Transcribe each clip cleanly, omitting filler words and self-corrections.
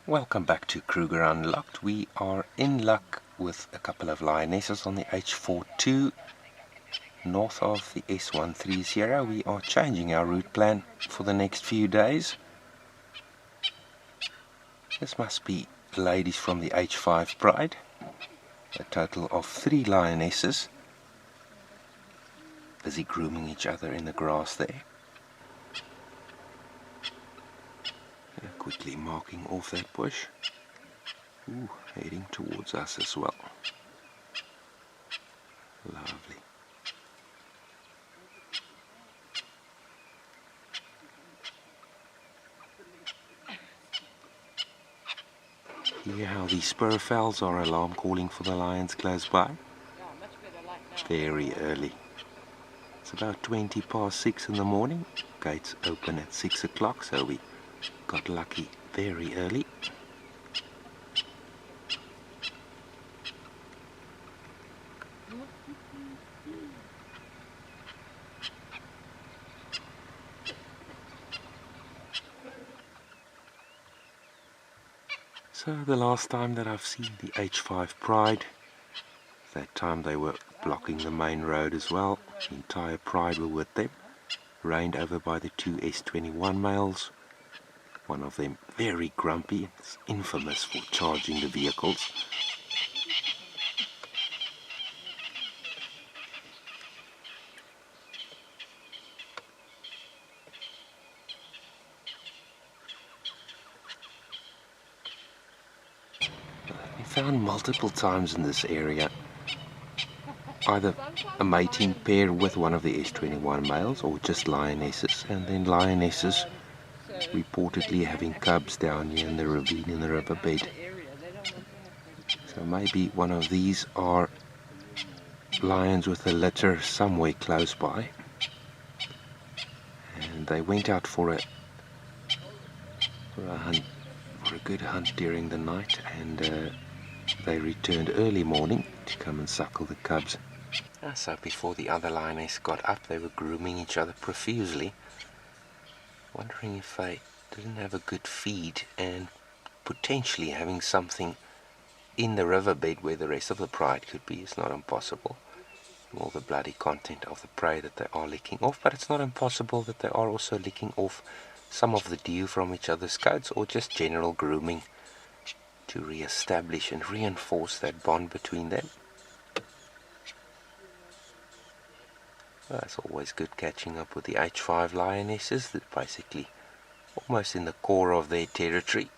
Welcome back to Kruger Unlocked. We are in luck with a couple of lionesses on the H42 north of the S130. We are changing our route plan for the next few days. This must be ladies from the H5 Pride. A total of 3 lionesses busy grooming each other in the grass there. Quickly marking off that bush. Ooh, heading towards us as well. Lovely. Hear how the spurfowls are alarm calling for the lions close by? Very early. It's about 20 past 6 in the morning. Gates open at 6 o'clock, so we got lucky very early. So the last time that I've seen the H5 Pride, that time they were blocking the main road as well. The entire Pride were with them, reined over by the 2 S21 males. One of them very grumpy, it's infamous for charging the vehicles. We found multiple times in this area either a mating pair with one of the S21 males or just lionesses, and then lionesses reportedly having cubs down here in the ravine in the riverbed. So maybe one of these are lions with a litter somewhere close by, and they went out for a hunt, for a good hunt during the night, and they returned early morning to come and suckle the cubs. So before the other lioness got up, they were grooming each other profusely, wondering if they didn't have a good feed and potentially having something in the riverbed where the rest of the pride could be. It's not impossible. All the bloody content of the prey that they are licking off, but it's not impossible that they are also licking off some of the dew from each other's coats, or just general grooming to re-establish and reinforce that bond between them. Well, it's always good catching up with the H5 lionesses. They're basically almost in the core of their territory.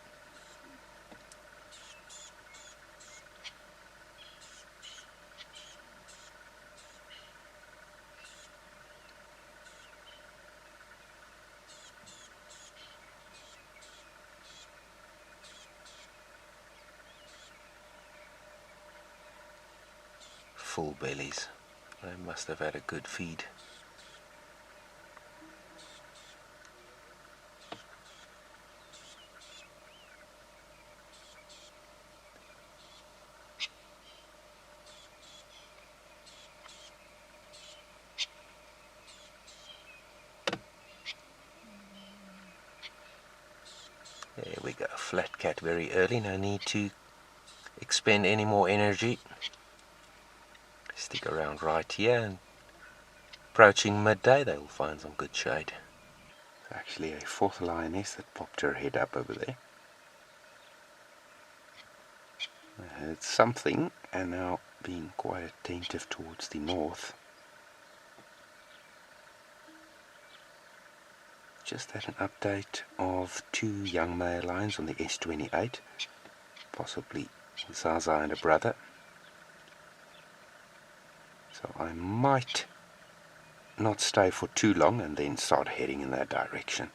Full bellies. They must have had a good feed. There we go, flat cat very early, no need to expend any more energy. Stick around right here, and approaching midday they will find some good shade. Actually a fourth lioness that popped her head up over there. I heard something and now being quite attentive towards the north. Just had an update of 2 young male lions on the S28, possibly Zaza and a brother. So I might not stay for too long and then start heading in that direction.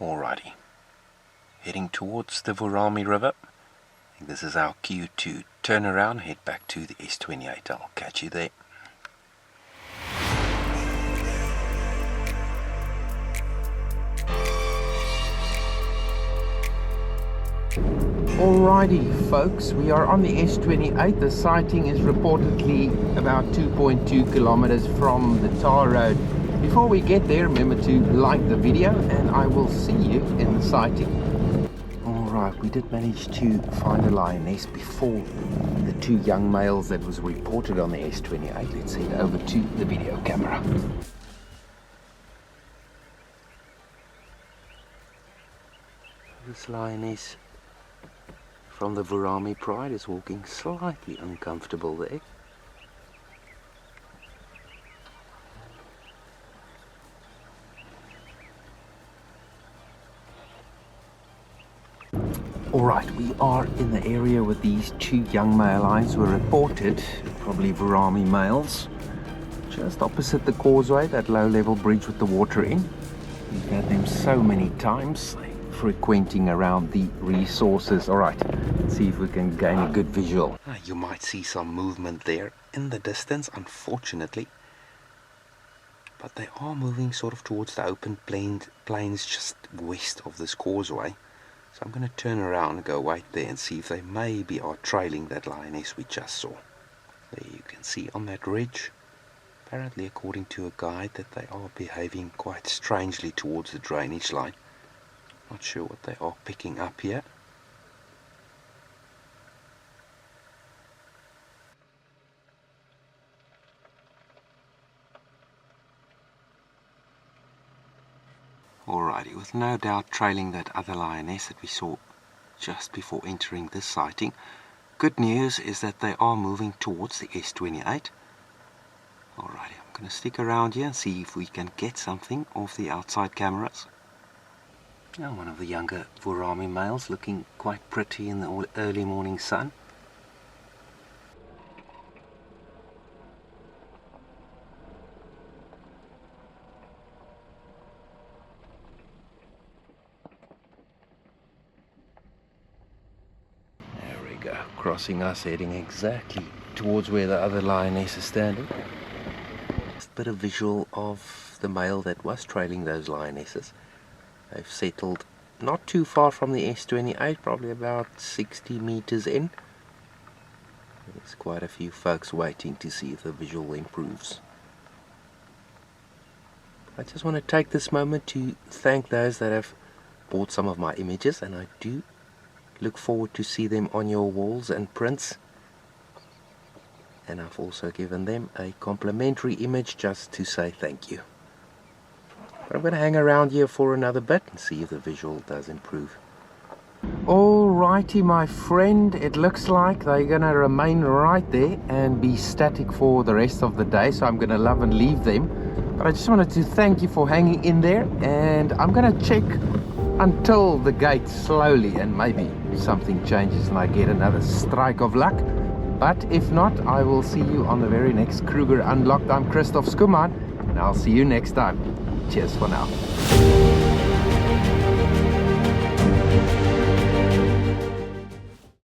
Alrighty, heading towards the Vurhami River. I think this is our cue to turn around, head back to the S28. I'll catch you there. Alrighty folks, we are on the S28. The sighting is reportedly about 2.2 kilometers from the tar road. Before we get there, remember to like the video and I will see you in the sighting. Alright, we did manage to find a lioness before the two young males that was reported on the S28. Let's head over to the video camera. This lioness from the Vurhami Pride is walking slightly uncomfortable there. Alright, we are in the area where these two young male lions were reported, probably Vurhami males, just opposite the causeway, that low-level bridge with the water in. We've had them so many times, frequenting around the resources. Alright, let's see if we can gain a good visual. You might see some movement there in the distance, unfortunately. But they are moving sort of towards the open plains just west of this causeway. So I'm going to turn around and go wait there and see if they maybe are trailing that lioness we just saw. There you can see on that ridge, apparently according to a guide, that they are behaving quite strangely towards the drainage line. Not sure what they are picking up here. Alrighty, with no doubt trailing that other lioness that we saw just before entering this sighting. Good news is that they are moving towards the S28. Alrighty, I'm going to stick around here and see if we can get something off the outside cameras. Now one of the younger Vurhami males, looking quite pretty in the early morning sun. There we go, crossing us, heading exactly towards where the other lioness is standing. Just a bit of visual of the male that was trailing those lionesses. They've settled not too far from the S28, probably about 60 meters in. There's quite a few folks waiting to see if the visual improves. I just want to take this moment to thank those that have bought some of my images, and I do look forward to see them on your walls and prints. And I've also given them a complimentary image just to say thank you. I'm going to hang around here for another bit and see if the visual does improve. Alrighty my friend, it looks like they're going to remain right there and be static for the rest of the day, so I'm going to love and leave them. But I just wanted to thank you for hanging in there, and I'm going to check until the gate slowly, and maybe something changes and I get another strike of luck. But if not, I will see you on the very next Kruger Unlocked. I'm Christof Schoeman, and I'll see you next time. Cheers for now.